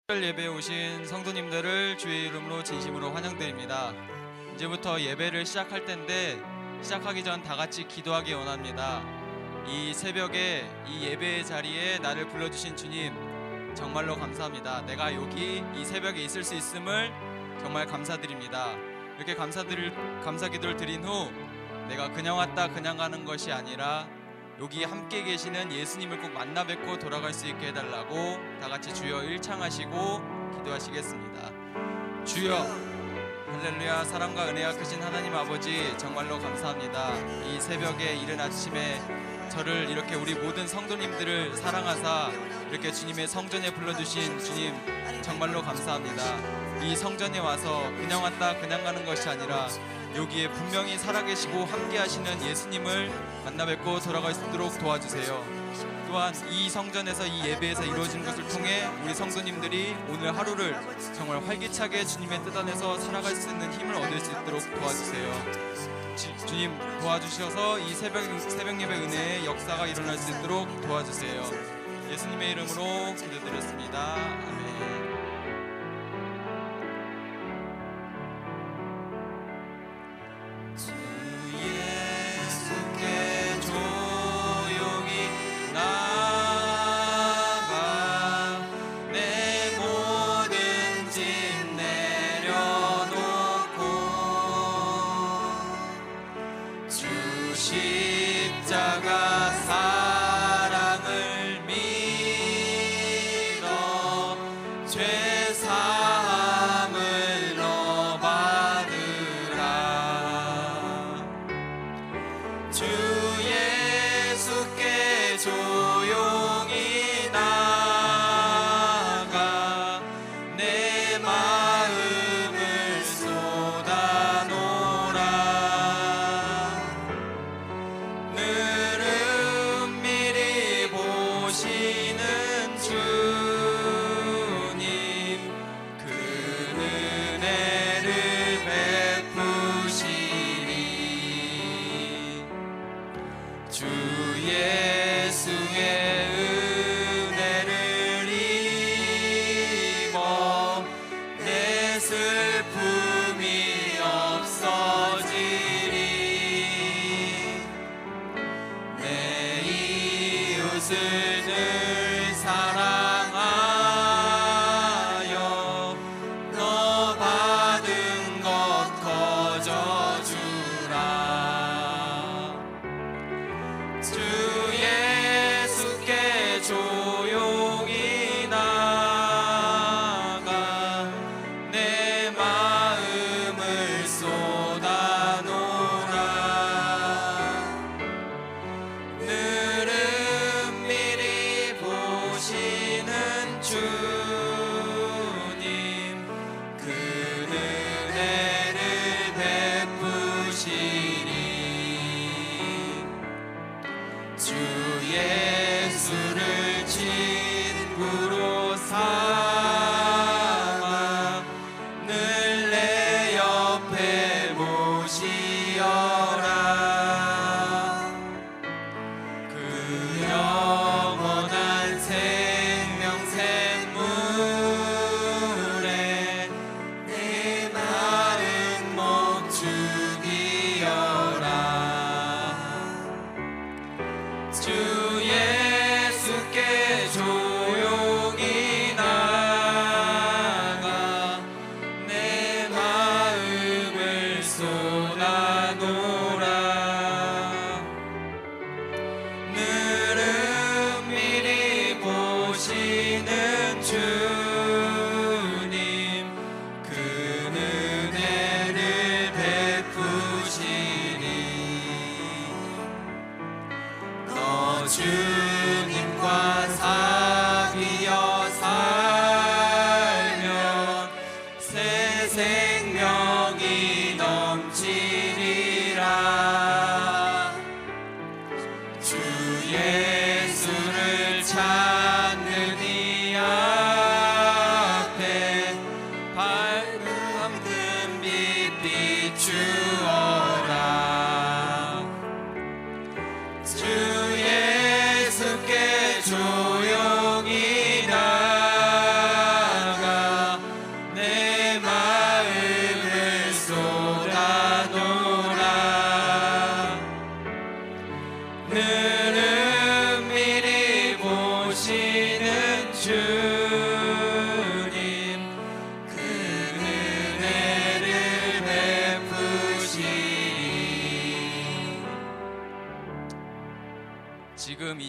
특별 예배에 오신 성도님들을 주의 이름으로 진심으로 환영드립니다. 이제부터 예배를 시작할 텐데 시작하기 전 다 같이 기도하기 원합니다. 이 새벽에 이 예배의 자리에 나를 불러주신 주님, 정말로 감사합니다. 내가 여기 이 새벽에 있을 수 있음을 정말 감사드립니다. 이렇게 감사 기도를 드린 후 내가 그냥 왔다 그냥 가는 것이 아니라 여기 함께 계시는 예수님을 꼭 만나 뵙고 돌아갈 수 있게 해달라고 다 같이 주여 일창하시고 기도하시겠습니다. 주여, 할렐루야. 사랑과 은혜가 크신 하나님 아버지, 정말로 감사합니다. 이 새벽에 이른 아침에 저를 이렇게 우리 모든 성도님들을 사랑하사 이렇게 주님의 성전에 불러주신 주님, 정말로 감사합니다. 이 성전에 와서 그냥 왔다 그냥 가는 것이 아니라 여기에 분명히 살아계시고 함께 하시는 예수님을 만나 뵙고 돌아갈 수 있도록 도와주세요. 또한 이 성전에서 이 예배에서 이루어진 것을 통해 우리 성도님들이 오늘 하루를 정말 활기차게 주님의 뜻 안에서 살아갈 수 있는 힘을 얻을 수 있도록 도와주세요. 주님 도와주셔서 이 새벽 예배 은혜의 역사가 일어날 수 있도록 도와주세요. 예수님의 이름으로 기도드렸습니다. 아멘. 십자가 사랑을 믿어 죄 사함을 너 받으라. 주 예수께 조용히 나가 내 마음을 쏟아놓으라. 늘은 미리 보시는 주님,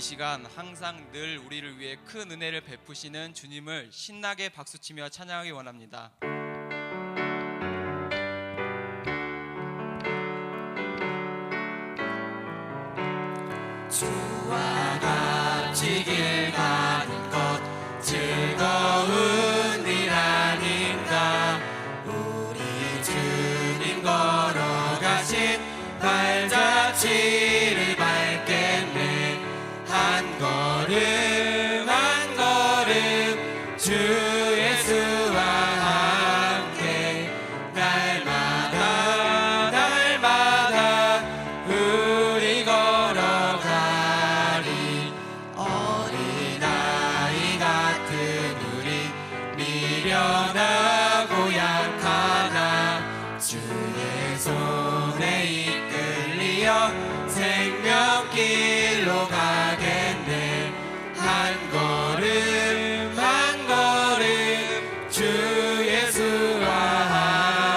시간 항상 늘 우리를 위해 큰 은혜를 베푸시는 주님을 신나게 박수치며 찬양하기 원합니다. 주와 같이 길 가는 것 즐거운 일 아닌가. 우리 주님 걸어가신 발자취를 밟겠네. 한 걸음 한 걸음 주 예수와 함께 날마다 날마다 우리 걸어가리. 어린아이 같은 우리 미련하고 약하나 주의 손에 이끌리어 생명길로 가겠네. 한 걸음 한 걸음 주 예수와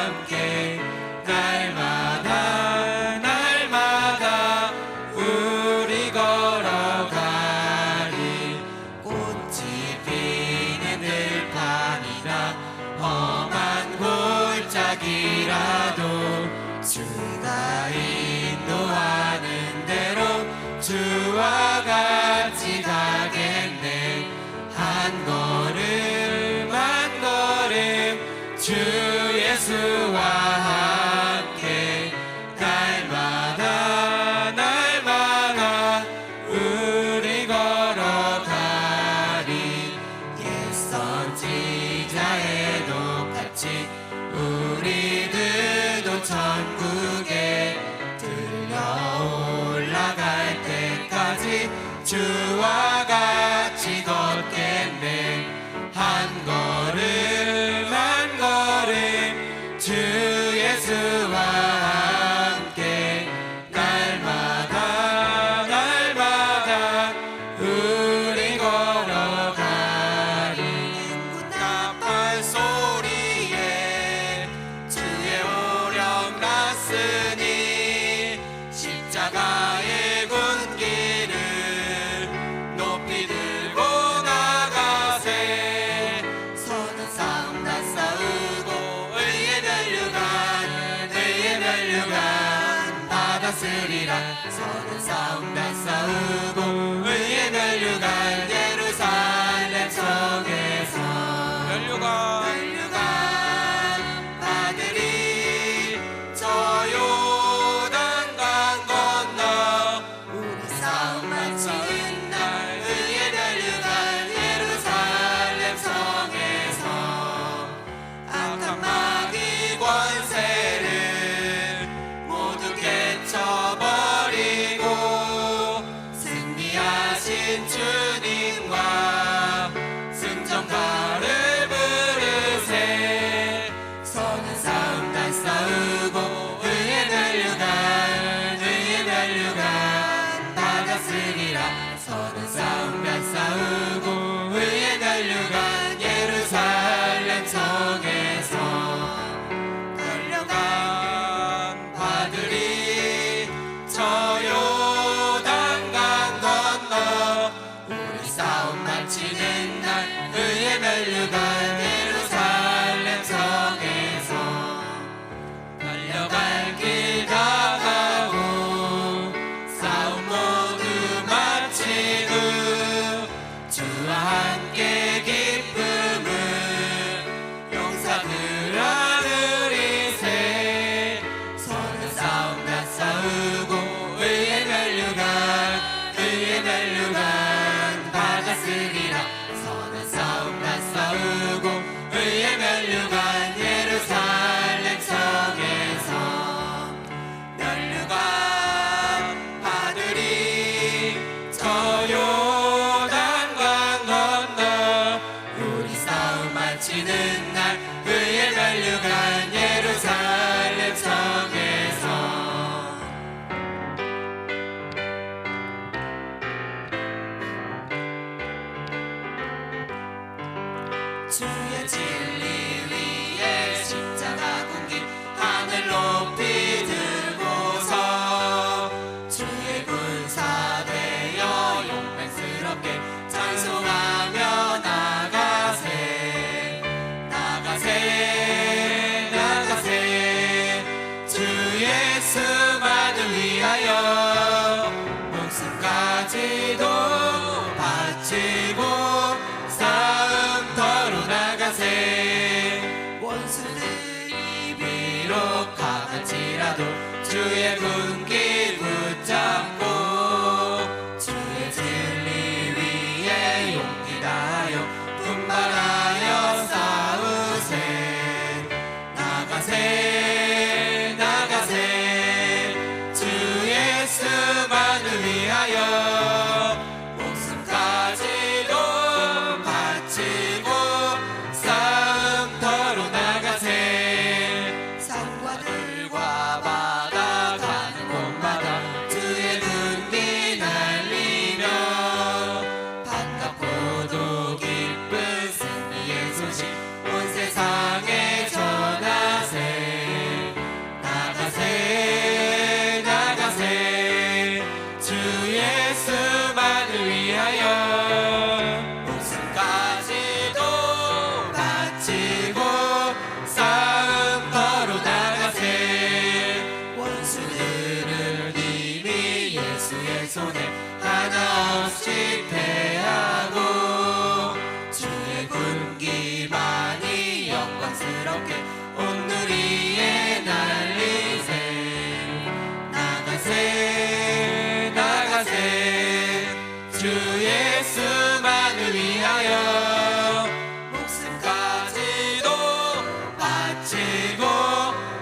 함께 날마다 날마다 우리 걸어가리. 꽃이 피는 들판이나 험한 골짜기라도 주가 인도하는 대로 주와 같이 가겠네. 한 걸음 한 걸음 주 예수와 함께 날마다 날마다 우리 걸어가리. 옛 선지자에도 같이 우리들도 천국에 들려 올라갈 때까지 주와 같이 걷겠네. 한 걸음 한 걸음 주 예수와 함께 날마다 날마다 우리 걸어가리. 응답할 소리에 주의 오령 났으니 십자가의 군기를 높이 들고 나가세. 서는 싸움 다 싸우고 의의 면류관 받았으리라. 서는 싸움 다 싸우고 의의 면류관 예루살렘 성에서 면류관 받으리. 저 요단강 건너 우리 싸움 마치는 날 의의 면류관 예루살렘 성에서 악한 마귀 권세를 모두 깨쳐버리고 승리하신 주님과 승전가를 부르세. 서는 싸움 다 싸우고 의의 면류관 받았으리라. 서는 싸움 다 싸우고 의의 면류관 예루살렘 성에서 면류관 받으리. 저 요단강 건너 우리 싸움 마치는 날 의의 면류관 예루살렘 성에서 달려갈 길 다가오 싸움 모두 마친 후 주와 함께 기쁨을 용사들 하늘이세. 서는 싸움 다 싸우고 의의 면류관 받았으리라. 서는 싸움 다 싸우고 의의 면류관 예루살렘 성에서 면류관 받으리. 저 요단강 건너 우리 싸움 마치는 날 의의 면류관 예루살렘 성에서 주의 진리 위에 십자가 군기 하늘 높이 들고서 주의 군사 되어 용맹 나가세. 원수들이 비록 강할지라도 주의 군기 붙잡고 주의 진리 위에 용기 다하여 분발하여 싸우세. 나가세 나가세 주 예수만을 위하여 목숨까지도 바치고 싸움터로 나가세. 산과 들과 바다 가는 곳마다 주의 군기 날리며 반갑고도 기쁜 승리의 소식 온 세상에 전하세. 나가세 나가세 주 예수만을 위하여 목숨까지도 바치고 싸움터로 나가세. 원수들을 이미 예수의 손에 하나 없이 패하고 주의 군기만이 영광스럽게 온 누리에 날리세. 나가세 나가세 주 예수만을 위하여 목숨까지도 바치고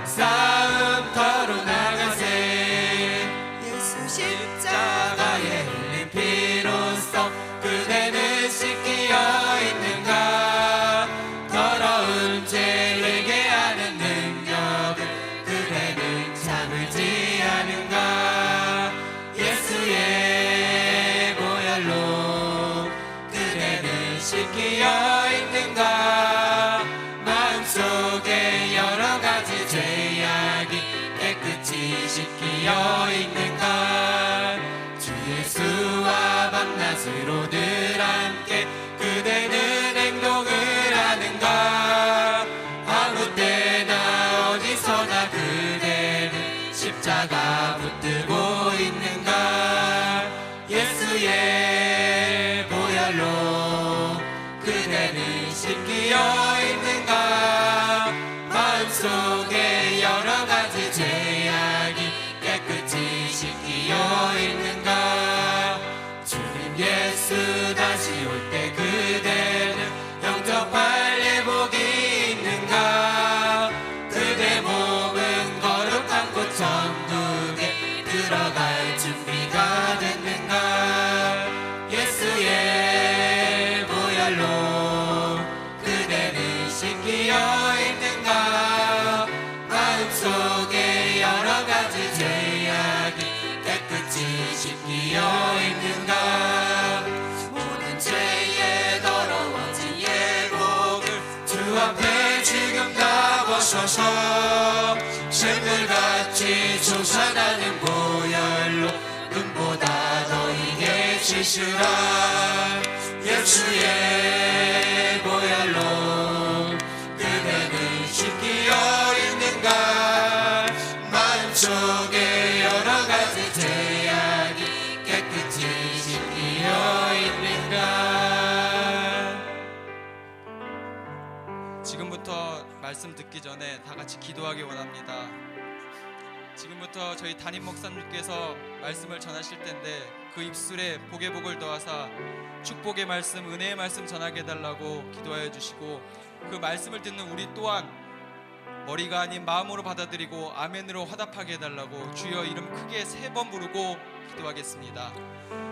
싸움터로 나가세. 예수 십자가에 흘린 피로써 그대는 씻기어 있는가. 더러운 죄 내게 하는 능력을 그대는 참을지 않은가. 예수의 보혈로 그대는 씻기어 있는가. 마음속에 여러 가지 죄악이 깨끗이 씻기어 있는가. 주 예수와 밤낮으로 늘 함께 그대는 행동을 하는가. 아무 때나 어디서나 그대는 십자가 붙들고 있는가. 예수의 보혈로 그대는 씻기어 있는가. 마음속에 여러 가지 죄악이 깨끗이 씻기어 있는가. 주님 예수 다시 올 때 그대는 영접할 예복이 있는가. 그대 몸은 거룩한 곳 천국에 들어갈 준비가 됐는가. 예수의 보혈로 그대는 씻기어 있는가. 마음속에 여러 가지 죄악이 깨끗이 씻기어 있는가. 모든 죄에 더러워진 예복을 주 앞에 지금 다 벗어서 샘물같이 솟아나는 보혈로 눈보다 더 이게 씻으라. 예수의 보혈로 그대는 씻기어 있는가. 마음속에 여러 가지 죄악이 깨끗이 씻기어 있는가. 지금부터 말씀 듣기 전에 다 같이 기도하기 원합니다. 지금부터 저희 담임 목사님께서 말씀을 전하실 텐데 그 입술에 복의 복을 더하사 축복의 말씀, 은혜의 말씀 전하게 해달라고 기도하여 주시고, 그 말씀을 듣는 우리 또한 머리가 아닌 마음으로 받아들이고 아멘으로 화답하게 해달라고 주여 이름 크게 3번 부르고 기도하겠습니다.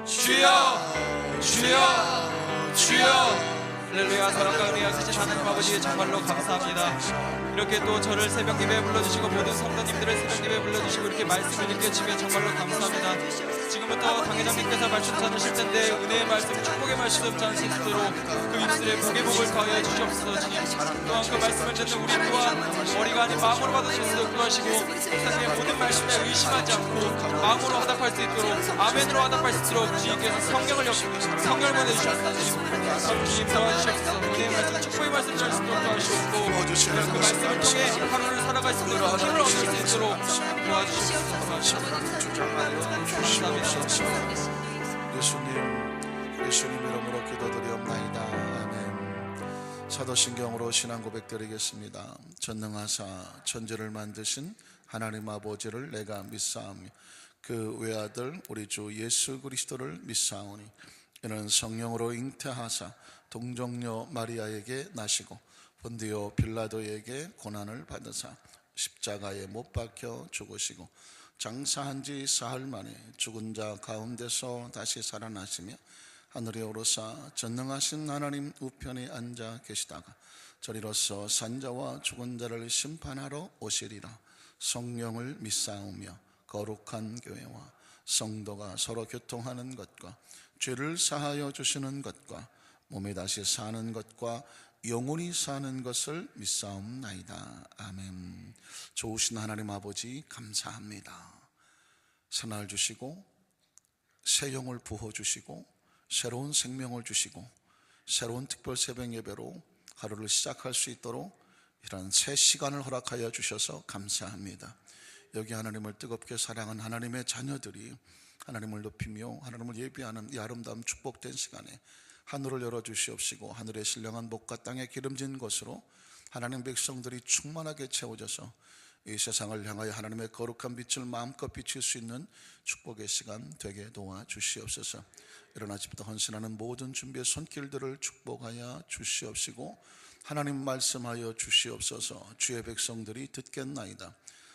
주여 주여 주여. 할렐루야. 사랑과 은혜와 크신 하나님 아버지 정말로 감사합니다. 이렇게 또 저를 새벽 예배에 불러주시고 모든 성도님들을 새벽 예배에 불러주시고 이렇게 말씀을 읽게 주시며 정말로 감사합니다. 지금부터 당회장님께서 말씀 전하실 텐데 은혜의 말씀, 축복의 말씀 전하실 수 있도록 그 입술에 복의 복을 더하여 주시옵소서. 주님 또한 그 말씀을 듣는 우리 또한 머리가 아닌 마음으로 받으실 수 있도록 도와주시고, 세상의 모든 말씀에 의심하지 않고 마음으로 화답할 수 있도록, 아멘으로 화답할 수 있도록 주님께서 성령을 보내주셨습니다. 주님 도와주시옵소서. 은혜의 말씀, 축복의 말씀 전할 수 있도록 도와주시옵고, 그 말씀을 통해 하루를 살아갈 수 있도록 힘을 얻을 수 있도록 도와주시옵소서. 감사합니다. 예수님 이름으로 기도드리옵나이다. 아멘. 사도신경으로 신앙 고백드리겠습니다. 전능하사 천지를 만드신 하나님 아버지를 내가 믿사오며 그 외아들 우리 주 예수 그리스도를 믿사오니 이는 성령으로 잉태하사 동정녀 마리아에게 나시고 본디오 빌라도에게 고난을 받으사 십자가에 못 박혀 죽으시고 장사한 지 사흘 만에 죽은 자 가운데서 다시 살아나시며 하늘에 오르사 전능하신 하나님 우편에 앉아 계시다가 저리로서 산자와 죽은 자를 심판하러 오시리라. 성령을 믿사오며 거룩한 교회와 성도가 서로 교통하는 것과 죄를 사하여 주시는 것과 몸에 다시 사는 것과 영원히 사는 것을 믿사옵나이다. 아멘. 좋으신 하나님 아버지 감사합니다. 새날 주시고 새 영을 부어주시고 새로운 생명을 주시고 새로운 특별 새벽 예배로 하루를 시작할 수 있도록 이런 새 시간을 허락하여 주셔서 감사합니다. 여기 하나님을 뜨겁게 사랑한 하나님의 자녀들이 하나님을 높이며 하나님을 예배하는 이 아름다운 축복된 시간에 하늘을 열어주시옵시고 하늘의 신령한 복과 땅에 기름진 것으로 하나님 백성들이 충만하게 채워져서 이 세상을 향하여 하나님의 거룩한 빛을 마음껏 비칠 수 있는 축복의 시간 되게 도와주시옵소서. 이른 아침부터 헌신하는 모든 준비의 손길들을 축복하여 주시옵시고 하나님 말씀하여 주시옵소서. 주의 백성들이 듣겠나이다.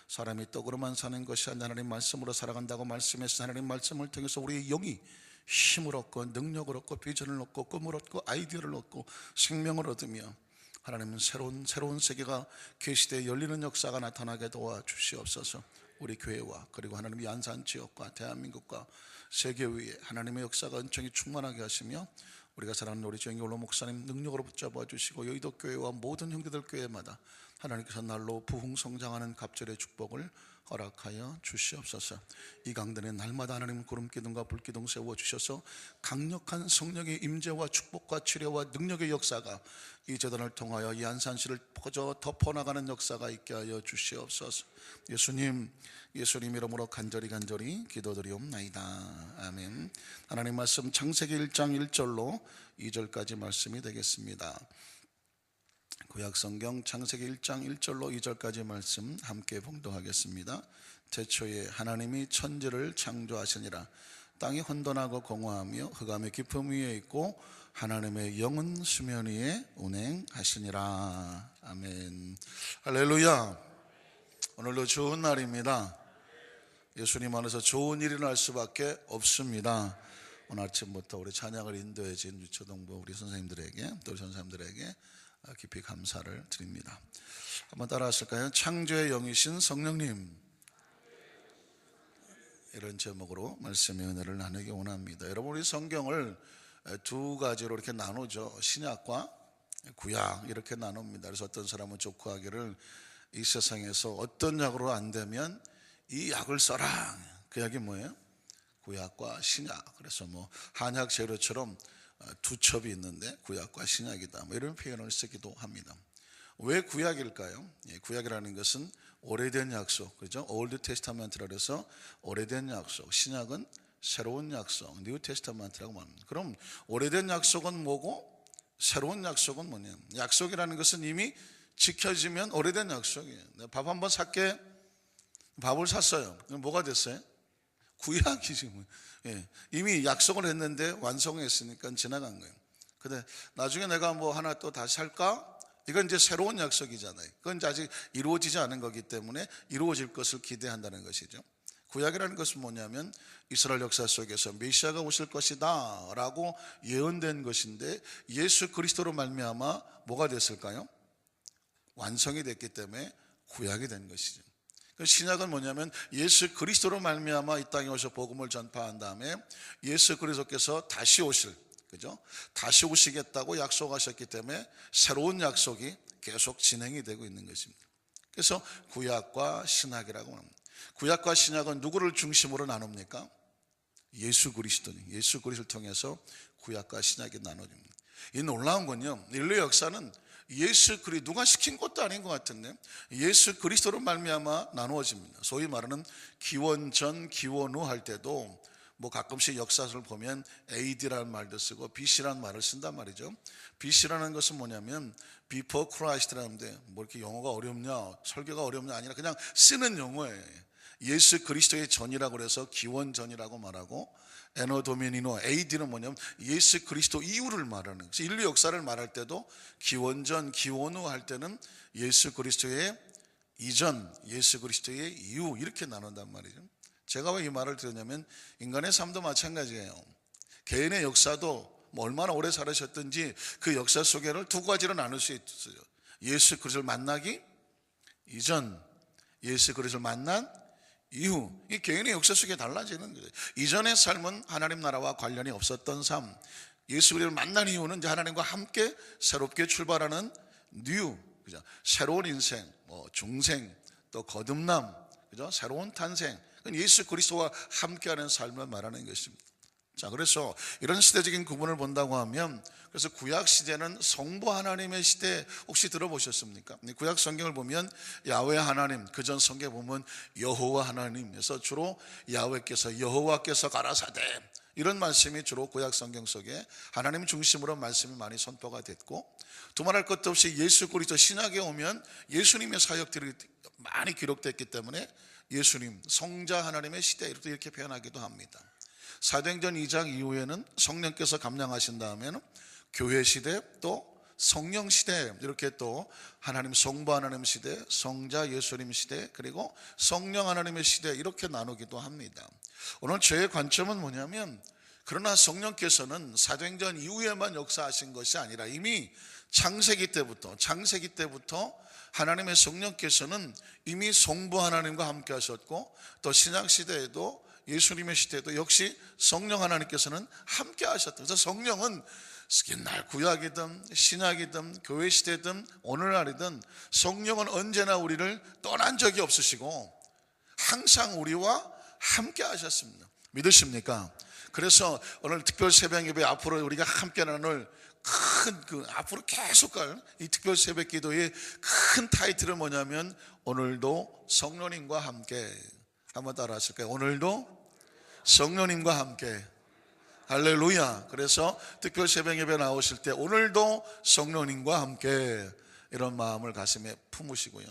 사람이 떡으로만 사는 것이 아니라 하나님 말씀으로 살아간다고 말씀해서 하나님 말씀을 통해서 우리의 영이 힘을 얻고 능력을 얻고 비전을 얻고 꿈을 얻고 아이디어를 얻고 생명을 얻으며 하나님은 새로운 세계가 계시대에 열리는 역사가 나타나게 도와주시옵소서. 우리 교회와 그리고 하나님의 안산 지역과 대한민국과 세계 위에 하나님의 역사가 은총이 충만하게 하시며 우리가 사랑하는 우리 정의올로 목사님 능력으로 붙잡아 주시고 여의도 교회와 모든 형제들 교회마다 하나님께서 날로 부흥성장하는 갑절의 축복을 허락하여 주시옵소서. 이 강단에 날마다 하나님 구름기둥과 불기둥 세워주셔서 강력한 성령의 임재와 축복과 치료와 능력의 역사가 이 재단을 통하여 이 안산시를 덮어나가는 역사가 있게 하여 주시옵소서. 예수님 이름으로 간절히 기도드리옵나이다. 아멘. 하나님 말씀 창세기 1장 1절로 2절까지 말씀이 되겠습니다. 구약성경 창세기 1장 1절로 2절까지 말씀 함께 봉독하겠습니다. 태초에 하나님이 천지를 창조하시니라. 땅이 혼돈하고 공허하며 흑암의 깊음 위에 있고 하나님의 영은 수면 위에 운행하시니라. 아멘. 할렐루야. 오늘도 좋은 날입니다. 예수님 안에서 좋은 일이 날 수밖에 없습니다. 오늘 아침부터 우리 찬양을 인도해 준 유초동부 우리 선생님들에게 또 우리 선생님들에게 깊이 감사를 드립니다. 한번 따라 하실까요? 창조의 영이신 성령님, 이런 제목으로 말씀의 은혜를 나누기 원합니다. 여러분, 우리 성경을 두 가지로 이렇게 나누죠. 신약과 구약 이렇게 나눕니다. 그래서 어떤 사람은 족구하기를 이 세상에서 어떤 약으로 안 되면 이 약을 써라. 그 약이 뭐예요? 구약과 신약. 그래서 한약 재료처럼 두 첩이 있는데 구약과 신약이다, 이런 표현을 쓰기도 합니다. 왜 구약일까요? 구약이라는 것은 오래된 약속, 그죠? 올드 테스타멘트라 그래서 오래된 약속, 신약은 새로운 약속, 뉴 테스타멘트라고 말합니다. 그럼 오래된 약속은 뭐고 새로운 약속은 뭐냐? 약속이라는 것은 이미 지켜지면 오래된 약속이에요. 밥 한번 살게, 밥을 샀어요. 뭐가 됐어요? 구약이지. 이미 약속을 했는데 완성했으니까 지나간 거예요. 근데 나중에 내가 하나 또 다시 살까? 이건 이제 새로운 약속이잖아요. 그건 이제 아직 이루어지지 않은 거기 때문에 이루어질 것을 기대한다는 것이죠. 구약이라는 것은 뭐냐면 이스라엘 역사 속에서 메시아가 오실 것이다 라고 예언된 것인데 예수 그리스도로 말미암아 뭐가 됐을까요? 완성이 됐기 때문에 구약이 된 것이죠. 신약은 뭐냐면 예수 그리스도로 말미암아 이 땅에 오셔 복음을 전파한 다음에 예수 그리스도께서 다시 오실, 그죠? 다시 오시겠다고 약속하셨기 때문에 새로운 약속이 계속 진행이 되고 있는 것입니다. 그래서 구약과 신약이라고 합니다. 구약과 신약은 누구를 중심으로 나눕니까? 예수 그리스도니, 예수 그리스도를 통해서 구약과 신약이 나눠집니다. 이 놀라운 건요, 인류 역사는 예수 그리스도 누가 시킨 것도 아닌 것 같은데 예수 그리스도로 말미암아 나누어집니다. 소위 말하는 기원 전 기원 후 할 때도 뭐 가끔씩 역사서를 보면 AD라는 말도 쓰고 BC라는 말을 쓴단 말이죠. BC라는 것은 뭐냐면 Before Christ라는데 뭐 이렇게 영어가 어렵냐 설교가 어렵냐 아니라 그냥 쓰는 용어예요. 예수 그리스도의 전이라고 그래서 기원전이라고 말하고, 에노 도미니노 AD는 뭐냐면 예수 그리스도 이후를 말하는, 그래서 인류 역사를 말할 때도 기원전 기원 후 할 때는 예수 그리스도의 이전 예수 그리스도의 이후 이렇게 나눈단 말이죠. 제가 왜 이 말을 드렸냐면 인간의 삶도 마찬가지예요. 개인의 역사도 뭐 얼마나 오래 살으셨든지 그 역사 속에를 두 가지로 나눌 수 있어요. 예수 그리스도를 만나기 이전, 예수 그리스도를 만난 이후. 이 개인의 역사 속에 달라지는 거예요. 이전의 삶은 하나님 나라와 관련이 없었던 삶, 예수 그리스도를 만난 이후는 이제 하나님과 함께 새롭게 출발하는 뉴, 그죠? 새로운 인생, 뭐 중생, 또 거듭남, 그죠? 새로운 탄생. 예수 그리스도와 함께하는 삶을 말하는 것입니다. 자, 그래서 이런 시대적인 구분을 본다고 하면, 그래서 구약 시대는 성부 하나님의 시대 혹시 들어보셨습니까? 구약 성경을 보면 야훼 하나님, 그전 성경에 보면 여호와 하나님에서 주로 야훼께서 여호와께서 가라사대 이런 말씀이 주로 구약 성경 속에 하나님 중심으로 말씀이 많이 선포가 됐고, 두말할 것도 없이 예수 그리스도 신약에 오면 예수님의 사역들이 많이 기록됐기 때문에 예수님 성자 하나님의 시대 이렇게 표현하기도 합니다. 사도행전 2장 이후에는 성령께서 감량하신 다음에는 교회 시대, 또 성령 시대, 이렇게 또 하나님 성부 하나님 시대, 성자 예수님 시대, 그리고 성령 하나님의 시대 이렇게 나누기도 합니다. 오늘 저의 관점은 뭐냐면, 그러나 성령께서는 사도행전 이후에만 역사하신 것이 아니라 이미 창세기 때부터 하나님의 성령께서는 이미 성부 하나님과 함께 하셨고, 또 신약 시대에도 예수님의 시대에도 역시 성령 하나님께서는 함께 하셨다. 그래서 성령은 옛날 구약이든 신약이든 교회 시대든 오늘날이든 성령은 언제나 우리를 떠난 적이 없으시고 항상 우리와 함께 하셨습니다. 믿으십니까? 그래서 오늘 특별 새벽 예배 앞으로 우리가 함께 나눌 앞으로 계속 갈 이 특별 새벽 기도의 큰 타이틀은 뭐냐면, 오늘도 성령님과 함께. 한번 따라 하실까요? 오늘도 성령님과 함께. 할렐루야. 그래서 특별 새벽 예배 나오실 때 오늘도 성령님과 함께, 이런 마음을 가슴에 품으시고요.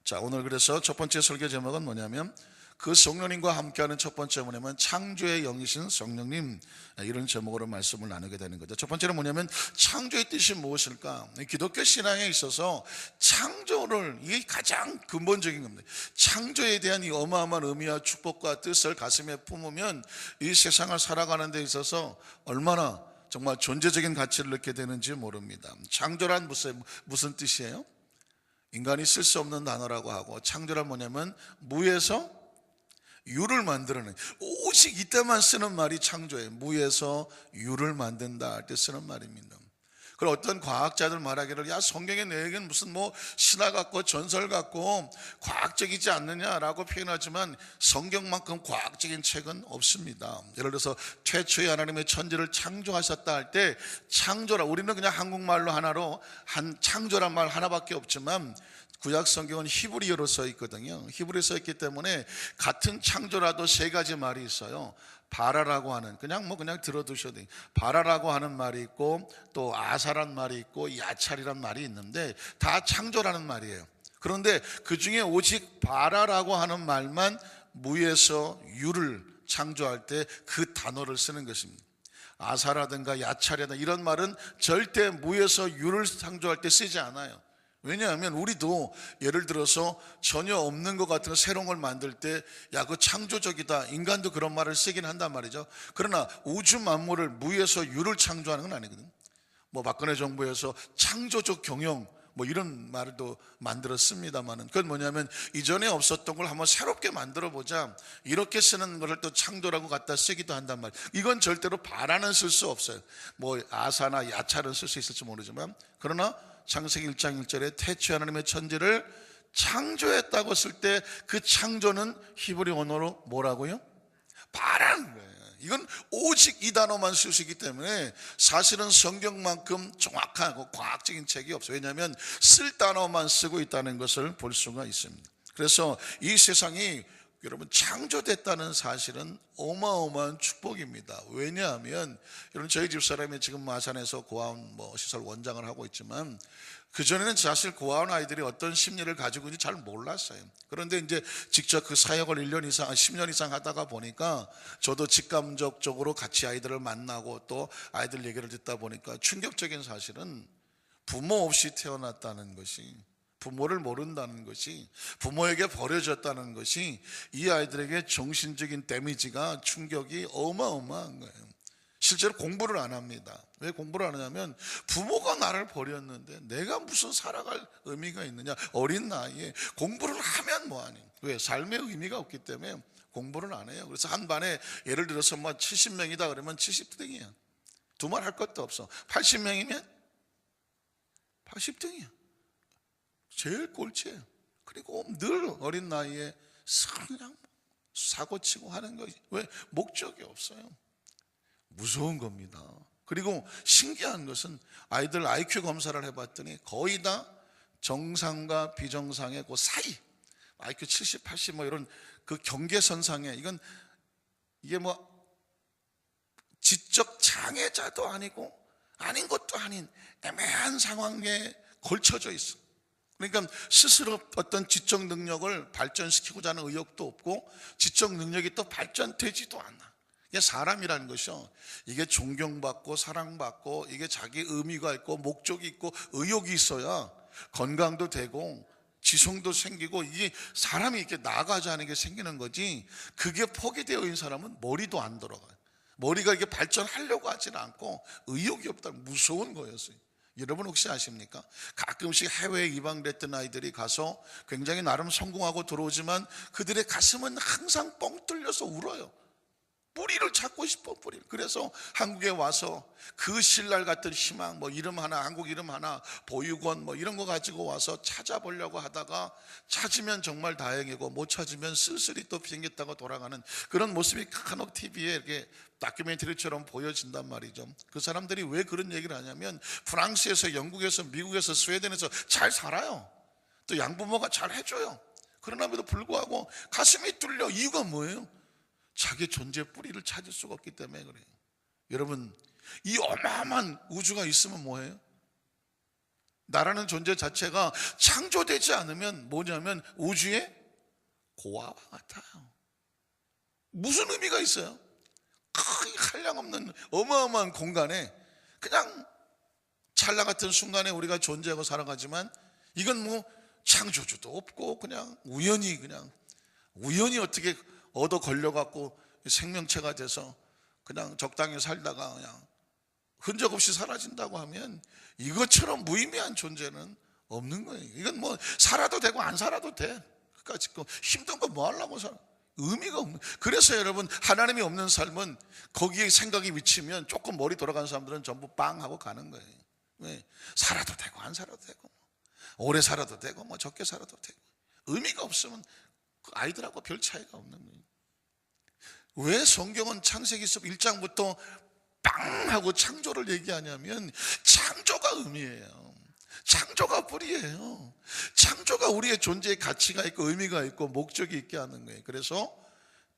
자, 오늘 그래서 첫 번째 설교 제목은 뭐냐면, 그 성령님과 함께하는 첫 번째 뭐냐면 창조의 영이신 성령님, 이런 제목으로 말씀을 나누게 되는 거죠. 첫 번째는 뭐냐면 창조의 뜻이 무엇일까? 기독교 신앙에 있어서 창조를, 이게 가장 근본적인 겁니다. 창조에 대한 이 어마어마한 의미와 축복과 뜻을 가슴에 품으면 이 세상을 살아가는 데 있어서 얼마나 정말 존재적인 가치를 느끼게 되는지 모릅니다. 창조란 무슨 뜻이에요? 인간이 쓸 수 없는 단어라고 하고, 창조란 뭐냐면 무에서 유를 만들어내, 오직 이때만 쓰는 말이 창조예요. 무에서 유를 만든다 할 때 쓰는 말입니다. 그리고 어떤 과학자들 말하기를, 야, 성경의 내용은 무슨 뭐 신화 같고 전설 같고 과학적이지 않느냐라고 표현하지만 성경만큼 과학적인 책은 없습니다. 예를 들어서 최초의 하나님의 천지를 창조하셨다 할 때 창조라, 우리는 그냥 한국말로 하나로 창조란 말 하나밖에 없지만 구약 성경은 히브리어로 써 있거든요. 히브리어로 써 있기 때문에 같은 창조라도 세 가지 말이 있어요. 바라라고 하는, 그냥 들어두셔도 돼요. 바라라고 하는 말이 있고, 또 아사란 말이 있고, 야찰이란 말이 있는데 다 창조라는 말이에요. 그런데 그 중에 오직 바라라고 하는 말만 무에서 유를 창조할 때 그 단어를 쓰는 것입니다. 아사라든가 야찰이라든가 이런 말은 절대 무에서 유를 창조할 때 쓰지 않아요. 왜냐하면 우리도 예를 들어서 전혀 없는 것 같은 새로운 걸 만들 때, 야, 그거 창조적이다, 인간도 그런 말을 쓰긴 한단 말이죠. 그러나 우주 만물을 무에서 유를 창조하는 건 아니거든. 뭐 박근혜 정부에서 창조적 경영 뭐 이런 말도 만들었습니다만은, 그건 뭐냐면 이전에 없었던 걸 한번 새롭게 만들어 보자, 이렇게 쓰는 것을 또 창조라고 갖다 쓰기도 한단 말이에요. 이건 절대로 바라는 쓸 수 없어요. 뭐 아사나 야찰은 쓸 수 있을지 모르지만, 그러나 창세기 1장 1절에 태초에 하나님의 천지를 창조했다고 쓸 때 그 창조는 히브리 언어로 뭐라고요? 바라는 거예요. 이건 오직 이 단어만 쓸 수 있기 때문에 사실은 성경만큼 정확하고 과학적인 책이 없어요. 왜냐하면 쓸 단어만 쓰고 있다는 것을 볼 수가 있습니다. 그래서 이 세상이 여러분, 창조됐다는 사실은 어마어마한 축복입니다. 왜냐하면 여러분, 저희 집사람이 지금 마산에서 고아원 시설 원장을 하고 있지만 그전에는 사실 고아원 아이들이 어떤 심리를 가지고 있는지 잘 몰랐어요. 그런데 이제 직접 그 사역을 1년 이상, 10년 이상 하다가 보니까 저도 직감적으로 같이 아이들을 만나고 또 아이들 얘기를 듣다 보니까 충격적인 사실은 부모 없이 태어났다는 것이, 부모를 모른다는 것이, 부모에게 버려졌다는 것이 이 아이들에게 정신적인 데미지가, 충격이 어마어마한 거예요. 실제로 공부를 안 합니다. 왜 공부를 안 하냐면 부모가 나를 버렸는데 내가 무슨 살아갈 의미가 있느냐. 어린 나이에 공부를 하면 뭐하니. 왜? 삶의 의미가 없기 때문에 공부를 안 해요. 그래서 한 반에 예를 들어서 70명이다 그러면 70등이야. 두말 할 것도 없어. 80명이면 80등이야. 제일 꼴찌예요. 그리고 늘 어린 나이에 그냥 사고치고 하는 것이, 왜? 목적이 없어요. 무서운 겁니다. 그리고 신기한 것은 아이들 IQ 검사를 해봤더니 거의 다 정상과 비정상의 그 사이, IQ 70, 80 이런 그 경계선상에, 이게 지적 장애자도 아니고 아닌 것도 아닌 애매한 상황에 걸쳐져 있어. 그러니까 스스로 어떤 지적 능력을 발전시키고자 하는 의욕도 없고 지적 능력이 또 발전되지도 않아. 이게 사람이라는 것이요, 이게 존경받고 사랑받고 이게 자기 의미가 있고 목적이 있고 의욕이 있어야 건강도 되고 지성도 생기고 이게 사람이 이렇게 나아가자 하는 게 생기는 거지. 그게 포기되어 있는 사람은 머리도 안 돌아가요. 머리가 이게 발전하려고 하지는 않고 의욕이 없다. 무서운 거였어요. 여러분 혹시 아십니까? 가끔씩 해외에 이방됐던 아이들이 가서 굉장히 나름 성공하고 들어오지만 그들의 가슴은 항상 뻥 뚫려서 울어요. 뿌리를 찾고 싶어, 뿌리를. 그래서 한국에 와서 그 신랄 같은 희망, 이름 하나, 한국 이름 하나, 보육원 이런 거 가지고 와서 찾아보려고 하다가 찾으면 정말 다행이고 못 찾으면 쓸쓸히 또 비행기 타고 돌아가는 그런 모습이 간혹 TV에 이렇게 다큐멘터리처럼 보여진단 말이죠. 그 사람들이 왜 그런 얘기를 하냐면 프랑스에서, 영국에서, 미국에서, 스웨덴에서 잘 살아요. 또 양부모가 잘 해줘요. 그러나에도 불구하고 가슴이 뚫려. 이유가 뭐예요? 자기 존재 뿌리를 찾을 수가 없기 때문에 그래요. 여러분, 이 어마어마한 우주가 있으면 뭐예요? 나라는 존재 자체가 창조되지 않으면 뭐냐면 우주의 고아와 같아요. 무슨 의미가 있어요? 한량없는 어마어마한 공간에 그냥 찰나 같은 순간에 우리가 존재하고 살아가지만 이건 창조주도 없고 그냥 우연히 어떻게 얻어 걸려갖고 생명체가 돼서 그냥 적당히 살다가 그냥 흔적 없이 사라진다고 하면 이것처럼 무의미한 존재는 없는 거예요. 이건 살아도 되고 안 살아도 돼. 그까짓 거 힘든 거 뭐 하려고 살아. 의미가 없는. 그래서 여러분, 하나님이 없는 삶은 거기에 생각이 미치면 조금 머리 돌아가는 사람들은 전부 빵 하고 가는 거예요. 왜? 살아도 되고 안 살아도 되고 오래 살아도 되고 적게 살아도 되고 의미가 없으면 그 아이들하고 별 차이가 없는 거예요. 왜 성경은 창세기서 1장부터 빵 하고 창조를 얘기하냐면 창조가 의미예요. 창조가 뿌리예요. 창조가 우리의 존재의 가치가 있고 의미가 있고 목적이 있게 하는 거예요. 그래서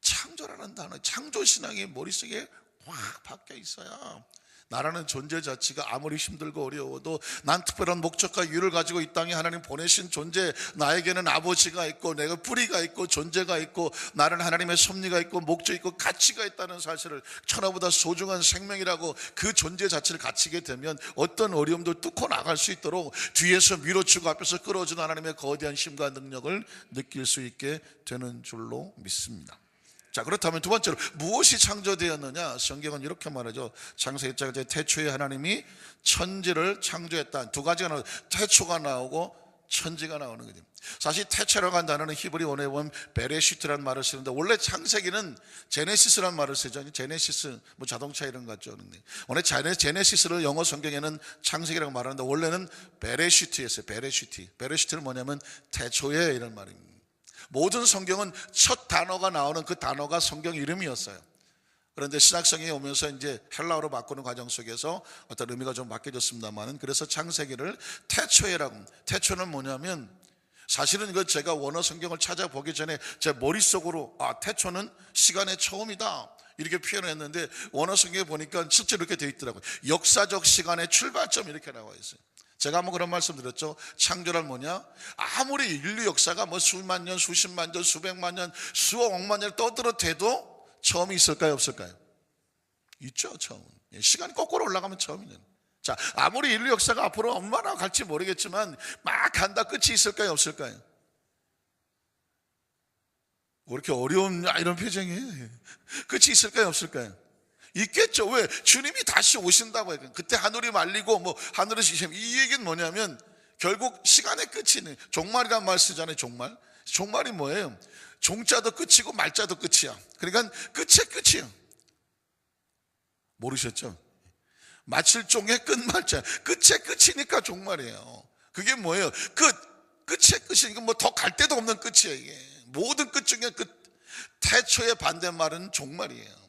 창조라는 단어, 창조신앙이 머릿속에 확 박혀 있어야 나라는 존재 자체가 아무리 힘들고 어려워도 난 특별한 목적과 이유를 가지고 이 땅에 하나님 보내신 존재, 나에게는 아버지가 있고 내가 뿌리가 있고 존재가 있고 나는 하나님의 섭리가 있고 목적이 있고 가치가 있다는 사실을, 천하보다 소중한 생명이라고 그 존재 자체를 갖추게 되면 어떤 어려움도 뚫고 나갈 수 있도록 뒤에서 밀어주고 앞에서 끌어주는 하나님의 거대한 힘과 능력을 느낄 수 있게 되는 줄로 믿습니다. 자, 그렇다면 두 번째로 무엇이 창조되었느냐? 성경은 이렇게 말하죠. 창세기 1장 태초에 하나님이 천지를 창조했다. 두 가지가 나오고 태초가 나오고 천지가 나오는 거죠. 사실 태초라고 한 단어는 히브리 원어에 보면 베레시트라는 말을 쓰는데 원래 창세기는 제네시스라는 말을 쓰죠. 제네시스 자동차 이런 거 같죠. 원래 제네시스를 영어 성경에는 창세기라고 말하는데 원래는 베레시트였어요. 베레시트는 뭐냐면 태초에 이런 말입니다. 모든 성경은 첫 단어가 나오는 그 단어가 성경 이름이었어요. 그런데 신약성경에 오면서 이제 헬라어로 바꾸는 과정 속에서 어떤 의미가 좀 바뀌어졌습니다만은, 그래서 창세기를 태초에라고. 태초는 뭐냐면 사실은 이거 제가 원어 성경을 찾아보기 전에 제 머릿속으로 태초는 시간의 처음이다 이렇게 표현했는데, 원어 성경에 보니까 실제로 이렇게 되어 있더라고요. 역사적 시간의 출발점 이렇게 나와 있어요. 제가 한번 그런 말씀 드렸죠. 창조란 뭐냐? 아무리 인류 역사가 뭐 수만 년, 수십만 년, 수백만 년, 수억 억만 년 떠들어대도 처음이 있을까요, 없을까요? 있죠, 처음. 시간이 거꾸로 올라가면 처음이죠. 자, 아무리 인류 역사가 앞으로 얼마나 갈지 모르겠지만 막 간다, 끝이 있을까요, 없을까요? 왜 이렇게 어려운 이런 표정이? 끝이 있을까요, 없을까요? 있겠죠. 왜? 주님이 다시 오신다고 해요. 그때 하늘이 말리고 뭐 하늘이 시심. 이 얘기는 뭐냐면 결국 시간의 끝이네. 종말이란 말 쓰잖아요. 종말. 종말이 뭐예요? 종자도 끝이고 말자도 끝이야. 그러니까 끝의 끝이야. 모르셨죠? 마칠 종의 끝말자. 끝의 끝이니까 종말이에요. 그게 뭐예요? 끝의 끝이니까 뭐 더 갈 데도 없는 끝이에요. 이게 모든 끝 중에 끝. 태초의 반대말은 종말이에요.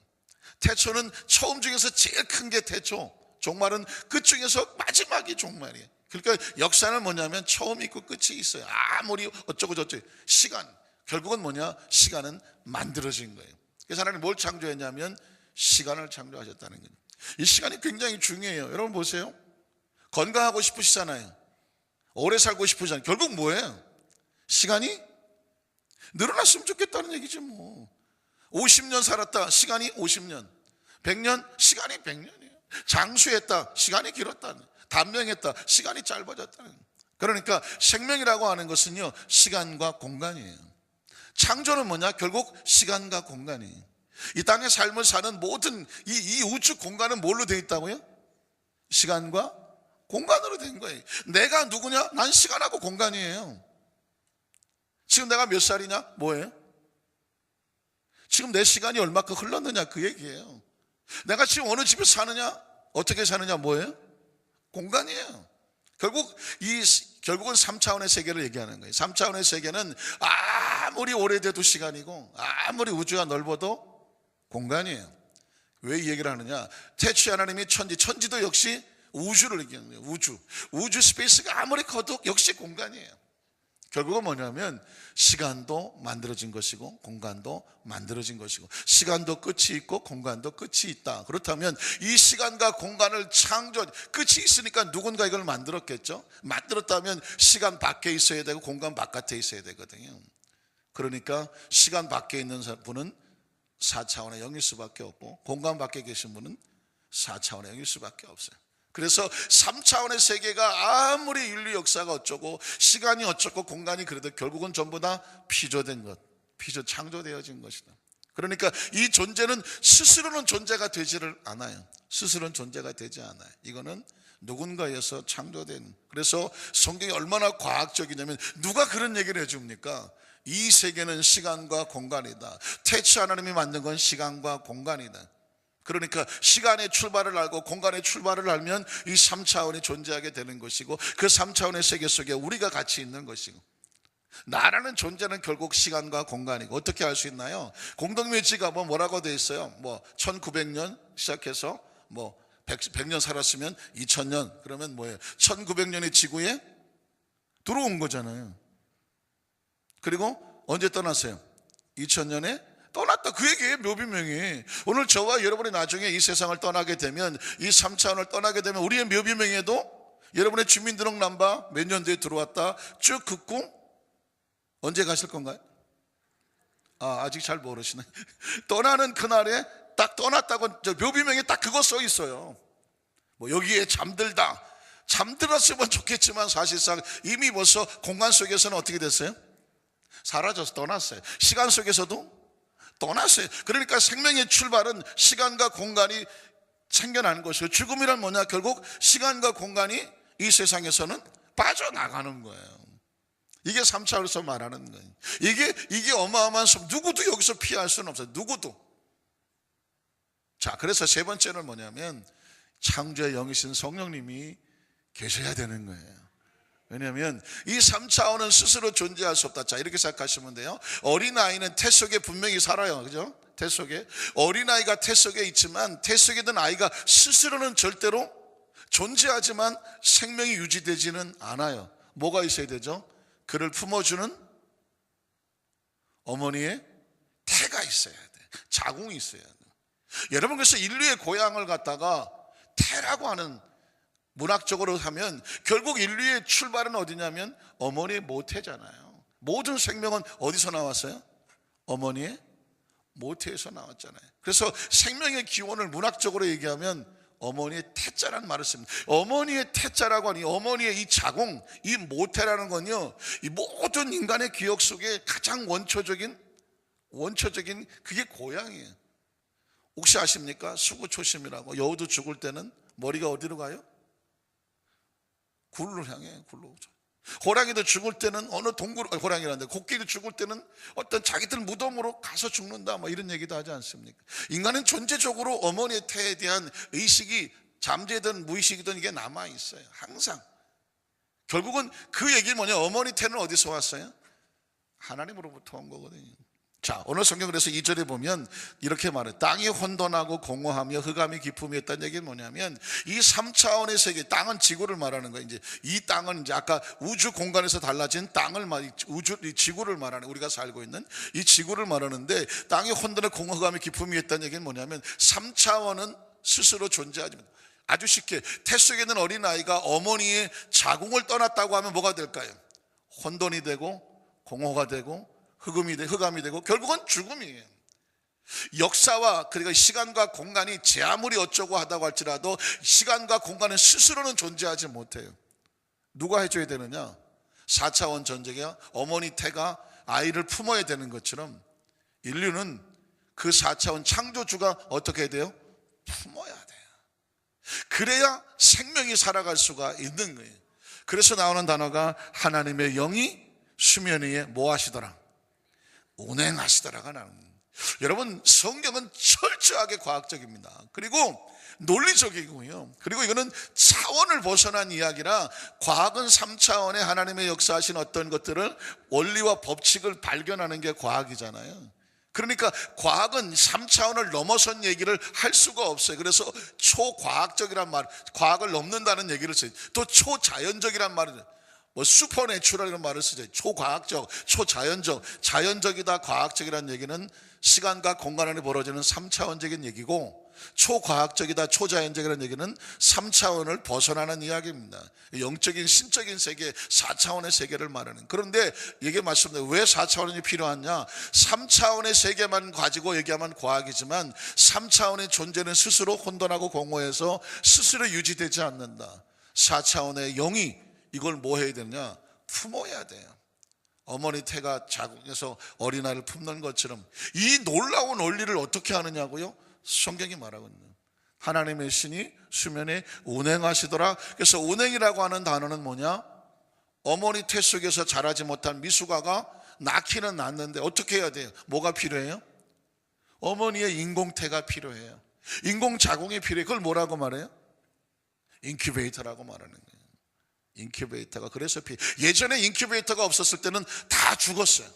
태초는 처음 중에서 제일 큰 게 태초, 종말은 끝 중에서 마지막이 종말이에요. 그러니까 역사는 뭐냐면 처음이 있고 끝이 있어요. 아무리 어쩌고 저쩌고. 시간, 결국은 뭐냐? 시간은 만들어진 거예요. 그래서 하나님 뭘 창조했냐면 시간을 창조하셨다는 거예요. 이 시간이 굉장히 중요해요. 여러분 보세요. 건강하고 싶으시잖아요. 오래 살고 싶으시잖아요. 결국 뭐예요? 시간이 늘어났으면 좋겠다는 얘기지 뭐. 50년 살았다, 시간이 50년. 100년, 시간이 100년이에요. 장수했다, 시간이 길었다. 단명했다, 시간이 짧아졌다. 그러니까 생명이라고 하는 것은요, 시간과 공간이에요. 창조는 뭐냐? 결국 시간과 공간이에요. 이 땅의 삶을 사는 모든 이 우주 공간은 뭘로 되어 있다고요? 시간과 공간으로 된 거예요. 내가 누구냐? 난 시간하고 공간이에요. 지금 내가 몇 살이냐? 뭐예요? 지금 내 시간이 얼마큼 흘렀느냐 그 얘기예요. 내가 지금 어느 집에 사느냐, 어떻게 사느냐 뭐예요? 공간이에요. 결국은 3차원의 세계를 얘기하는 거예요. 3차원의 세계는 아무리 오래돼도 시간이고 아무리 우주가 넓어도 공간이에요. 왜 이 얘기를 하느냐? 태초에 하나님이 천지도 역시 우주를 얘기하는 거예요. 우주 스페이스가 아무리 커도 역시 공간이에요. 결국은 뭐냐면 시간도 만들어진 것이고 공간도 만들어진 것이고, 시간도 끝이 있고 공간도 끝이 있다. 그렇다면 이 시간과 공간을 끝이 있으니까 누군가 이걸 만들었겠죠. 만들었다면 시간 밖에 있어야 되고 공간 바깥에 있어야 되거든요. 그러니까 시간 밖에 있는 분은 4차원의 영일 수밖에 없고, 공간 밖에 계신 분은 4차원의 영일 수밖에 없어요. 그래서 3차원의 세계가 아무리 인류 역사가 어쩌고 시간이 어쩌고 공간이 그래도 결국은 전부 다 피조된 것, 창조되어진 것이다. 그러니까 이 존재는 스스로는 존재가 되지를 않아요. 스스로는 존재가 되지 않아요. 이거는 누군가에서 창조된. 그래서 성경이 얼마나 과학적이냐면 누가 그런 얘기를 해줍니까? 이 세계는 시간과 공간이다. 태초 하나님이 만든 건 시간과 공간이다. 그러니까 시간의 출발을 알고 공간의 출발을 알면 이 3차원이 존재하게 되는 것이고, 그 3차원의 세계 속에 우리가 같이 있는 것이고, 나라는 존재는 결국 시간과 공간이고. 어떻게 알 수 있나요? 공동묘지가 뭐라고 되어 있어요? 1900년 시작해서 100년 살았으면 2000년, 그러면 뭐예요? 1900년의 지구에 들어온 거잖아요. 그리고 언제 떠났어요? 2000년에 떠났다, 그 얘기예요. 묘비명이. 오늘 저와 여러분이 나중에 이 세상을 떠나게 되면, 이 3차원을 떠나게 되면 우리의 묘비명에도 여러분의 주민등록 넘버 몇 년도에 들어왔다 쭉 긋고 언제 가실 건가요? 아직 잘 모르시네. 떠나는 그날에 딱 떠났다고 저 묘비명에 딱 그거 써 있어요. 여기에 잠들었으면 좋겠지만 사실상 이미 벌써 공간 속에서는 어떻게 됐어요? 사라져서 떠났어요. 시간 속에서도 떠났어요. 그러니까 생명의 출발은 시간과 공간이 생겨나는 것이고, 죽음이란 뭐냐? 결국 시간과 공간이 이 세상에서는 빠져나가는 거예요. 이게 3차원에서 말하는 거예요. 이게 어마어마한 누구도 여기서 피할 수는 없어요. 누구도. 자, 그래서 세 번째는 뭐냐면 창조의 영이신 성령님이 계셔야 되는 거예요. 왜냐하면 이 3차원은 스스로 존재할 수 없다. 자, 이렇게 생각하시면 돼요. 어린아이는 태 속에 분명히 살아요. 그죠? 태 속에. 어린아이가 태 속에 있지만 태 속에 든 아이가 스스로는 절대로 존재하지만 생명이 유지되지는 않아요. 뭐가 있어야 되죠? 그를 품어주는 어머니의 태가 있어야 돼. 자궁이 있어야 돼. 여러분, 그래서 인류의 고향을 갖다가 태라고 하는, 문학적으로 하면 결국 인류의 출발은 어디냐면 어머니의 모태잖아요. 모든 생명은 어디서 나왔어요? 어머니의 모태에서 나왔잖아요. 그래서 생명의 기원을 문학적으로 얘기하면 어머니의 태자라는 말을 씁니다. 어머니의 태자라고 하니 어머니의 이 자궁, 이 모태라는 건요, 이 모든 인간의 기억 속에 가장 원초적인 그게 고향이에요. 혹시 아십니까? 수구초심이라고. 여우도 죽을 때는 머리가 어디로 가요? 굴로 향해. 굴로. 호랑이도 죽을 때는 어느 동굴, 호랑이라는데 코끼리도 죽을 때는 어떤 자기들 무덤으로 가서 죽는다, 뭐 이런 얘기도 하지 않습니까? 인간은 존재적으로 어머니의 태에 대한 의식이 잠재든 무의식이든 이게 남아 있어요. 항상. 결국은 그 얘기는 뭐냐? 어머니 태는 어디서 왔어요? 하나님으로부터 온 거거든요. 자, 오늘 성경 그래서 2절에 보면 이렇게 말해요. 땅이 혼돈하고 공허하며 흑암이 기품이 있다는 얘기는 뭐냐면, 이 3차원의 세계, 땅은 지구를 말하는 거예요. 이제 이 땅은 이제 아까 우주 공간에서 달라진 땅을 이 지구를 말하는, 우리가 살고 있는 이 지구를 말하는데, 땅이 혼돈하고 공허, 흑암이 기품이 있다는 얘기는 뭐냐면 3차원은 스스로 존재하지 못해요. 아주 쉽게 태 속에 있는 어린아이가 어머니의 자궁을 떠났다고 하면 뭐가 될까요? 혼돈이 되고 공허가 되고 흑암이 되고 결국은 죽음이에요. 역사와, 그러니까 시간과 공간이 제 아무리 어쩌고 하다고 할지라도 시간과 공간은 스스로는 존재하지 못해요. 누가 해줘야 되느냐? 4차원 전쟁이야. 어머니 태가 아이를 품어야 되는 것처럼 인류는 그 4차원 창조주가 어떻게 해야 돼요? 품어야 돼요. 그래야 생명이 살아갈 수가 있는 거예요. 그래서 나오는 단어가 하나님의 영이 수면 위에 뭐 하시더라? 운행하시더라가 나오는 거예요. 여러분, 성경은 철저하게 과학적입니다. 그리고 논리적이고요. 그리고 이거는 차원을 벗어난 이야기라, 과학은 3차원의 하나님의 역사하신 어떤 것들을, 원리와 법칙을 발견하는 게 과학이잖아요. 그러니까 과학은 3차원을 넘어선 얘기를 할 수가 없어요. 그래서 초과학적이란 말, 과학을 넘는다는 얘기를 써요. 또 초자연적이란 말을, 뭐 슈퍼내추럴이라는 말을 쓰죠. 초과학적, 초자연적, 자연적이다, 과학적이라는 얘기는 시간과 공간 안에 벌어지는 3차원적인 얘기고, 초과학적이다, 초자연적이라는 얘기는 3차원을 벗어나는 이야기입니다. 영적인 신적인 세계, 4차원의 세계를 말하는. 그런데 이게 맞습니다. 왜 4차원이 필요하냐? 3차원의 세계만 가지고 얘기하면 과학이지만 3차원의 존재는 스스로 혼돈하고 공허해서 스스로 유지되지 않는다. 4차원의 영이 이걸 뭐 해야 되느냐? 품어야 돼요. 어머니 태가 자궁에서 어린아이를 품는 것처럼 이 놀라운 원리를 어떻게 하느냐고요? 성경이 말하고 있는, 하나님의 신이 수면에 운행하시더라. 그래서 운행이라고 하는 단어는 뭐냐? 어머니 태 속에서 자라지 못한 미숙아가 낳기는 낳는데 어떻게 해야 돼요? 뭐가 필요해요? 어머니의 인공태가 필요해요. 인공자궁이 필요해요. 그걸 뭐라고 말해요? 인큐베이터라고 말하는 거예요. 인큐베이터가 그래서 예전에 인큐베이터가 없었을 때는 다 죽었어요.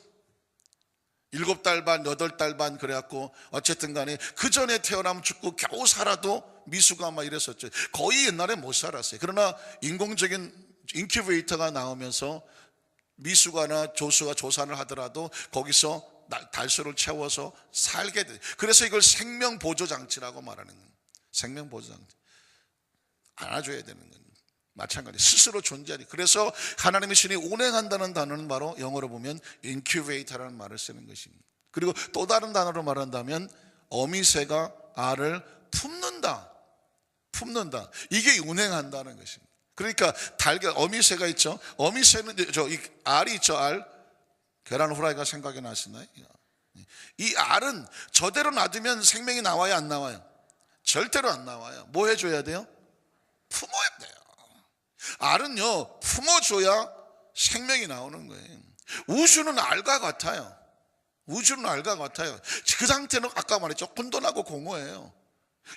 7달 반, 8달 반 그래갖고 어쨌든 간에 그 전에 태어나면 죽고 겨우 살아도 미수가 막 이랬었죠. 거의 옛날에 못 살았어요. 그러나 인공적인 인큐베이터가 나오면서 미수가나 조수가 조산을 하더라도 거기서 달수를 채워서 살게 돼. 그래서 이걸 생명보조장치라고 말하는 거예요. 생명보조장치. 안아줘야 되는 거예요. 마찬가지 스스로 존재하니. 그래서 하나님의 신이 운행한다는 단어는 바로 영어로 보면 인큐베이터라는 말을 쓰는 것입니다. 그리고 또 다른 단어로 말한다면 어미새가 알을 품는다. 이게 운행한다는 것입니다. 그러니까 어미새가 있죠. 어미새는 이 알이 있죠. 알. 계란 후라이가 생각이 나시나요? 이 알은 저대로 놔두면 생명이 나와요, 안 나와요? 절대로 안 나와요. 뭐 해줘야 돼요? 품어야 돼요. 알은요, 품어줘야 생명이 나오는 거예요. 우주는 알과 같아요. 그 상태는 아까 말했죠. 혼돈하고 공허해요.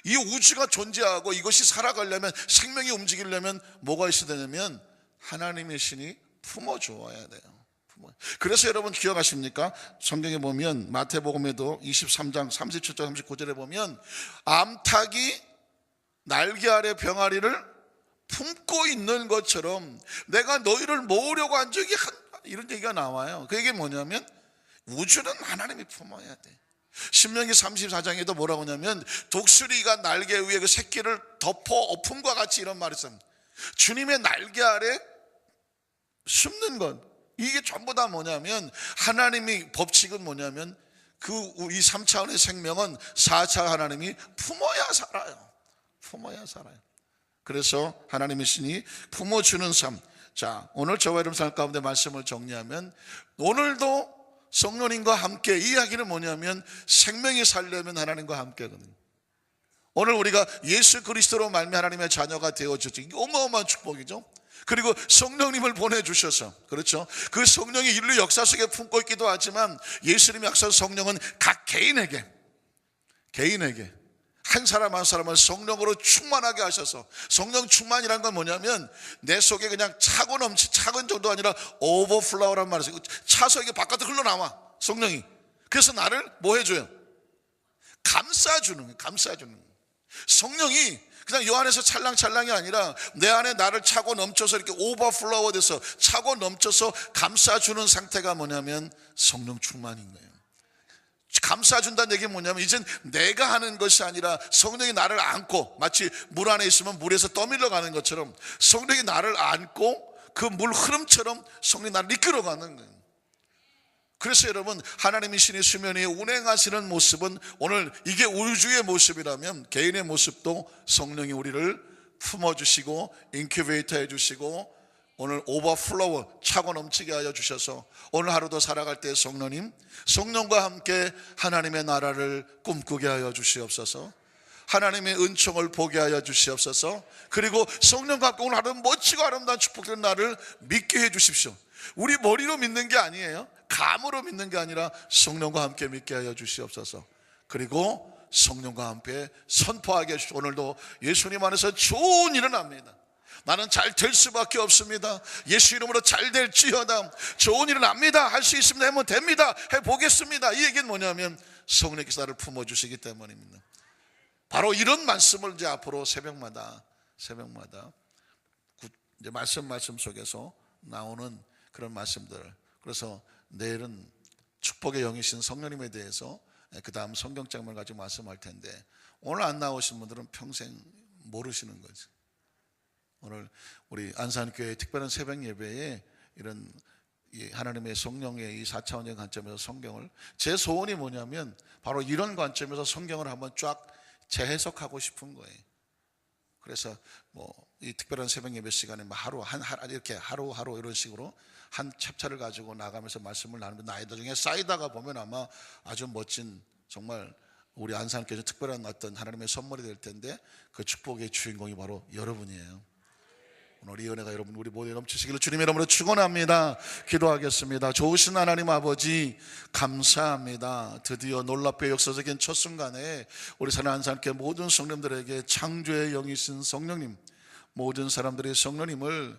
이 우주가 존재하고 이것이 살아가려면, 생명이 움직이려면 뭐가 있어야 되냐면 하나님의 신이 품어줘야 돼요. 그래서 여러분 기억하십니까? 성경에 보면 마태복음에도 23장 37절 39절에 보면 암탉이 날개 아래 병아리를 품고 있는 것처럼 내가 너희를 모으려고 한 적이 이런 얘기가 나와요. 그 얘기 뭐냐면 우주는 하나님이 품어야 돼. 신명기 34장에도 뭐라고 하냐면 독수리가 날개 위에 그 새끼를 덮어 엎음과 같이 이런 말이 있습니다. 주님의 날개 아래 숨는 것, 이게 전부 다 뭐냐면 하나님의 법칙은 뭐냐면 이 3차원의 생명은 4차 하나님이 품어야 살아요. 품어야 살아요. 그래서 하나님의 신이 품어주는 삶. 자, 오늘 저와 여러분 삶 가운데 말씀을 정리하면 오늘도 성령님과 함께, 이 이야기는 뭐냐면 생명이 살려면 하나님과 함께거든요. 오늘 우리가 예수 그리스도로 말미 하나님의 자녀가 되어졌죠. 이게 어마어마한 축복이죠. 그리고 성령님을 보내주셔서, 그렇죠, 그 성령이 인류 역사 속에 품고 있기도 하지만 예수님의 역사 성령은 각 개인에게 한 사람 한 사람을 성령으로 충만하게 하셔서, 성령 충만이란 건 뭐냐면 내 속에 그냥 차고 넘치, 차건 정도가 아니라 오버플라워란 말이 있어요. 차서 이게 바깥으로 흘러나와 성령이. 그래서 나를 뭐 해줘요? 감싸주는 거예요. 성령이 그냥 요 안에서 찰랑찰랑이 아니라 내 안에 나를 차고 넘쳐서 이렇게 오버플라워 돼서 차고 넘쳐서 감싸주는 상태가 뭐냐면 성령 충만인 거예요. 감싸준다는 얘기는 뭐냐면 이젠 내가 하는 것이 아니라 성령이 나를 안고, 마치 물 안에 있으면 물에서 떠밀려 가는 것처럼 성령이 나를 안고 그 물 흐름처럼 성령이 나를 이끌어가는 거예요. 그래서 여러분, 하나님의 신의 수면 위에 운행하시는 모습은, 오늘 이게 우주의 모습이라면 개인의 모습도 성령이 우리를 품어주시고 인큐베이터 해주시고 오늘 오버플로우, 차고 넘치게 하여 주셔서 오늘 하루도 살아갈 때 성령과 함께 하나님의 나라를 꿈꾸게 하여 주시옵소서. 하나님의 은총을 보게 하여 주시옵소서. 그리고 성령과 함께 오늘 하루 멋지고 아름다운 축복된 날을 믿게 해 주십시오. 우리 머리로 믿는 게 아니에요. 감으로 믿는 게 아니라 성령과 함께 믿게 하여 주시옵소서. 그리고 성령과 함께 선포하게 해주시오. 오늘도 예수님 안에서 좋은 일은 합니다. 나는 잘 될 수밖에 없습니다. 예수 이름으로 잘 될지어다. 좋은 일은 압니다. 할 수 있습니다. 하면 됩니다. 해보겠습니다. 이 얘기는 뭐냐면 성령께서 나를 품어주시기 때문입니다. 바로 이런 말씀을 이제 앞으로 새벽마다 이제 말씀 속에서 나오는 그런 말씀들. 그래서 내일은 축복의 영이신 성령님에 대해서 그 다음 성경장을 가지고 말씀할 텐데, 오늘 안 나오신 분들은 평생 모르시는 거죠. 오늘 우리 안산교회 특별한 새벽 예배에 이런 하나님의 성령의 이 4차원적 관점에서 성경을, 제 소원이 뭐냐면 바로 이런 관점에서 성경을 한번 쫙 재해석하고 싶은 거예요. 그래서 이 특별한 새벽 예배 시간에 하루 이런 식으로 한 챕터를 가지고 나가면서 말씀을 나누면 나중에 쌓이다가 보면 아마 아주 멋진, 정말 우리 안산교회 특별한 어떤 하나님의 선물이 될 텐데, 그 축복의 주인공이 바로 여러분이에요. 오늘 이 은혜가 여러분 우리 모두에 넘치시기를 주님의 이름으로 축원합니다. 기도하겠습니다. 좋으신 하나님 아버지, 감사합니다. 드디어 놀랍게 역사적인 첫 순간에 우리 사는 안산교회 모든 성령들에게 창조의 영이신 성령님, 모든 사람들이 성령님을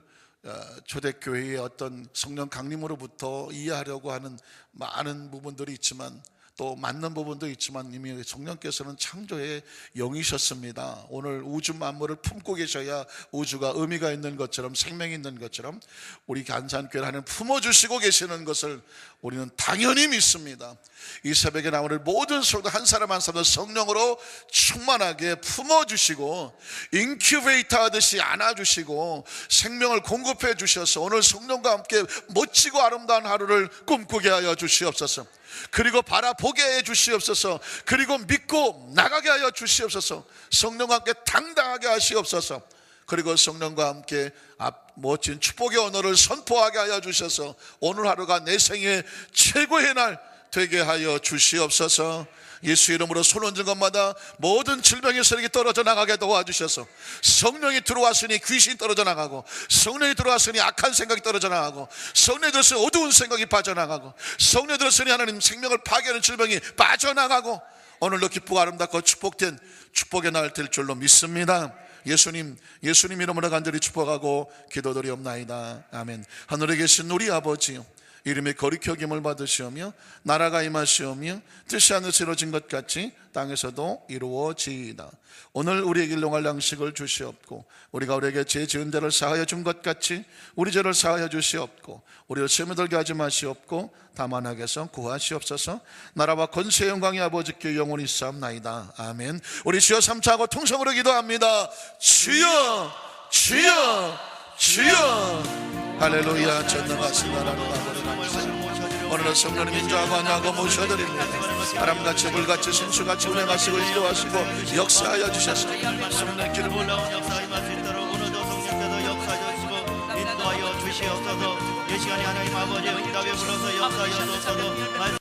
초대교회의 어떤 성령 강림으로부터 이해하려고 하는 많은 부분들이 있지만, 또 맞는 부분도 있지만 이미 성령께서는 창조의 영이셨습니다. 오늘 우주 만물을 품고 계셔야 우주가 의미가 있는 것처럼, 생명이 있는 것처럼 우리 안산교회를 하나님 품어주시고 계시는 것을 우리는 당연히 믿습니다. 이 새벽에 나오는 모든 성도 한 사람 한 사람 성령으로 충만하게 품어주시고 인큐베이터 하듯이 안아주시고 생명을 공급해 주셔서 오늘 성령과 함께 멋지고 아름다운 하루를 꿈꾸게 하여 주시옵소서. 그리고 바라보게 해 주시옵소서. 그리고 믿고 나가게 하여 주시옵소서. 성령과 함께 당당하게 하시옵소서. 그리고 성령과 함께 멋진 축복의 언어를 선포하게 하여 주셔서 오늘 하루가 내 생의 최고의 날 되게 하여 주시옵소서. 예수 이름으로 손 얹은 것마다 모든 질병에서 이렇게 떨어져 나가게 도와주셔서, 성령이 들어왔으니 귀신이 떨어져 나가고, 성령이 들어왔으니 악한 생각이 떨어져 나가고, 성령이 들었으니 어두운 생각이 빠져나가고, 성령이 들었으니 하나님 생명을 파괴하는 질병이 빠져나가고, 오늘도 기쁘고 아름답고 축복된 축복의 날 될 줄로 믿습니다. 예수님 이름으로 간절히 축복하고 기도드리옵나이다. 아멘. 하늘에 계신 우리 아버지, 이름이 거룩히 여김을 받으시오며 나라가 임하시오며 뜻이 하늘에서 이루어진 것 같이 땅에서도 이루어지이다. 오늘 우리에게 일용할 양식을 주시옵고 우리가 우리에게 죄 지은 자를 사하여 준 것 같이 우리 죄를 사하여 주시옵고 우리를 시험에 들게 하지 마시옵고 다만 악에서 구하시옵소서. 나라와 권세의 영광이 아버지께 영원히 있사옵나이다. 아멘. 우리 주여 삼차하고 통성으로 기도합니다. 주여 주여 주여. 할렐루야. 전능하신 나라로 아버지 오늘은 성령님 인자하고 하냐고 모셔드립니다. 바람같이 불같이 신수같이 운행하시고 인도하시고 역사하여 주셔서 성령 기름 올라온 역사 임할 수 있도록 오늘도 성령께서 역사하여 주시고 인도하여 주시옵소서. 이 시간에 하나님 아버지의 응답에 불러서 역사하여 주옵소서.